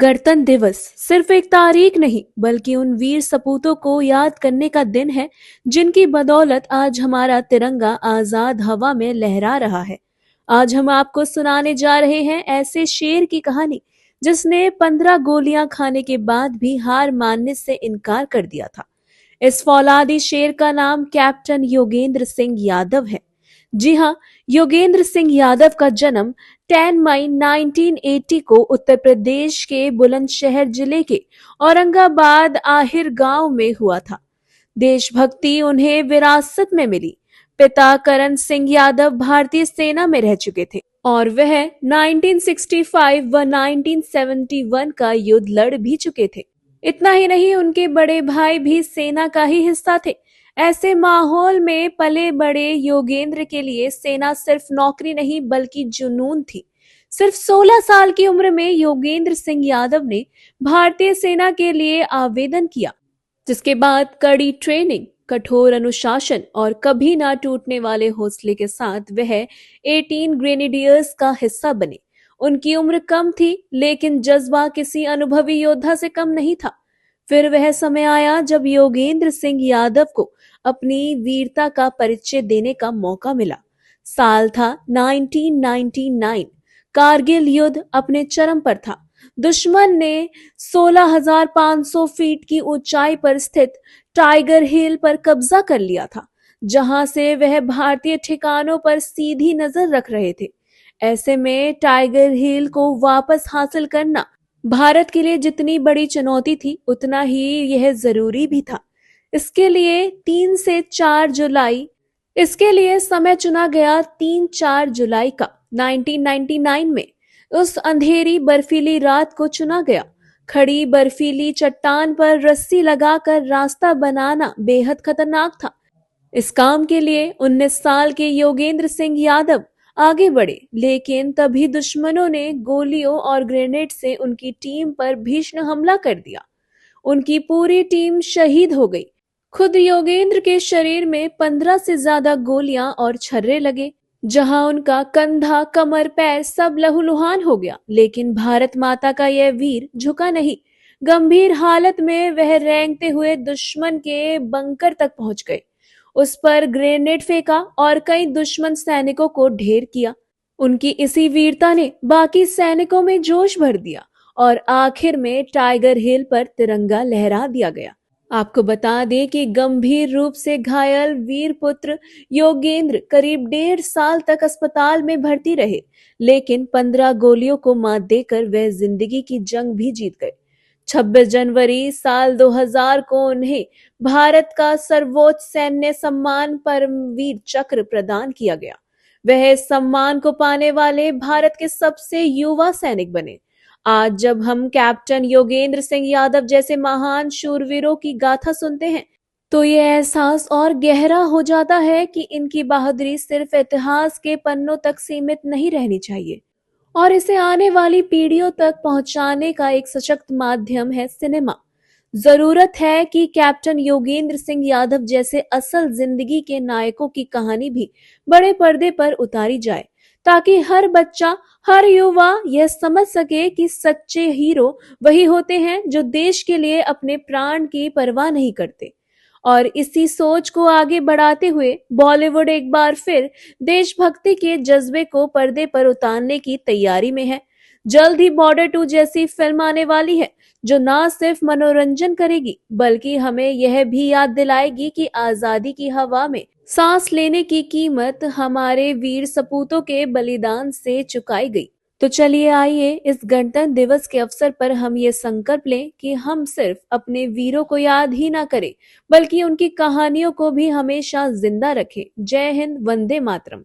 गणतंत्र दिवस सिर्फ एक तारीख नहीं बल्कि उन वीर सपूतों को याद करने का दिन है जिनकी बदौलत आज हमारा तिरंगा आजाद हवा में लहरा रहा है। आज हम आपको सुनाने जा रहे हैं ऐसे शेर की कहानी जिसने 15 गोलियां खाने के बाद भी हार मानने से इनकार कर दिया था। इस फौलादी शेर का नाम कैप्टन योगेंद्र सिंह यादव है। जी हाँ, योगेंद्र सिंह यादव का जन्म 10 मई 1980 को उत्तर प्रदेश के बुलंदशहर जिले के औरंगाबाद आहिर गांव में हुआ था। देशभक्ति उन्हें विरासत में मिली। पिता करण सिंह यादव भारतीय सेना में रह चुके थे और वह 1965 व 1971 का युद्ध लड़ भी चुके थे। इतना ही नहीं, उनके बड़े भाई भी सेना का ही हिस्सा थे। ऐसे माहौल में पले बड़े योगेंद्र के लिए सेना सिर्फ नौकरी नहीं बल्कि जुनून थी। सिर्फ 16 साल की उम्र में योगेंद्र सिंह यादव ने भारतीय सेना के लिए आवेदन किया, जिसके बाद कड़ी ट्रेनिंग, कठोर अनुशासन और कभी ना टूटने वाले हौसले के साथ वह 18 ग्रेनेडियर्स का हिस्सा बने। उनकी उम्र कम थी लेकिन जज्बा किसी अनुभवी योद्धा से कम नहीं था। फिर वह समय आया जब योगेंद्र सिंह यादव को अपनी वीरता का परिचय देने का मौका मिला। साल था 1999। कारगिल युद्ध अपने चरम पर था। दुश्मन ने 16,500 फीट की ऊंचाई पर स्थित टाइगर हिल पर कब्जा कर लिया था, जहां से वह भारतीय ठिकानों पर सीधी नजर रख रहे थे। ऐसे में टाइगर हिल को वापस हासिल करना भारत के लिए जितनी बड़ी चुनौती थी उतना ही यह जरूरी भी था। इसके लिए 3 से 4 जुलाई इसके लिए समय चुना गया 3-4 जुलाई का 1999 में। उस अंधेरी बर्फीली रात को चुना गया। खड़ी बर्फीली चट्टान पर रस्सी लगाकर रास्ता बनाना बेहद खतरनाक था। इस काम के लिए 19 साल के योगेंद्र सिंह यादव आगे बढ़े, लेकिन तभी दुश्मनों ने गोलियों और ग्रेनेड से उनकी टीम पर भीषण हमला कर दिया। उनकी पूरी टीम शहीद हो गई। खुद योगेंद्र के शरीर में 15 से ज्यादा गोलियां और छर्रे लगे, जहां उनका कंधा, कमर, पैर सब लहूलुहान हो गया। लेकिन भारत माता का यह वीर झुका नहीं। गंभीर हालत में वह रेंगते हुए दुश्मन के बंकर तक पहुंच गए। उस पर ग्रेनेड फेंका और कई दुश्मन सैनिकों को ढेर किया। उनकी इसी वीरता ने बाकी सैनिकों में जोश भर दिया और आखिर में टाइगर हिल पर तिरंगा लहरा दिया गया। आपको बता दें कि गंभीर रूप से घायल वीर पुत्र योगेंद्र करीब 1.5 साल तक अस्पताल में भर्ती रहे, लेकिन 15 गोलियों को मात देकर वह जिंदगी की जंग भी जीत गए। 26 जनवरी साल 2000 को उन्हें भारत का सर्वोच्च सैन्य सम्मान परमवीर चक्र प्रदान किया गया। वह इस सम्मान को पाने वाले भारत के सबसे युवा सैनिक बने। आज जब हम कैप्टन योगेंद्र सिंह यादव जैसे महान शूरवीरों की गाथा सुनते हैं तो ये एहसास और गहरा हो जाता है कि इनकी बहादुरी सिर्फ इतिहास के पन्नों तक सीमित नहीं रहनी चाहिए और इसे आने वाली पीढ़ियों तक पहुंचाने का एक सशक्त माध्यम है सिनेमा। जरूरत है कि कैप्टन योगेंद्र सिंह यादव जैसे असल जिंदगी के नायकों की कहानी भी बड़े पर्दे पर उतारी जाए, ताकि हर बच्चा, हर युवा यह समझ सके कि सच्चे हीरो वही होते हैं जो देश के लिए अपने प्राण की परवाह नहीं करते। और इसी सोच को आगे बढ़ाते हुए बॉलीवुड एक बार फिर देशभक्ति के जज्बे को पर्दे पर उतारने की तैयारी में है। जल्द ही बॉर्डर 2 जैसी फिल्म आने वाली है जो ना सिर्फ मनोरंजन करेगी बल्कि हमें यह भी याद दिलाएगी कि आजादी की हवा में सांस लेने की कीमत हमारे वीर सपूतों के बलिदान से चुकाई गई। तो चलिए आइए इस गणतंत्र दिवस के अवसर पर हम ये संकल्प लें कि हम सिर्फ अपने वीरों को याद ही ना करें बल्कि उनकी कहानियों को भी हमेशा जिंदा रखें। जय हिंद, वंदे मातरम।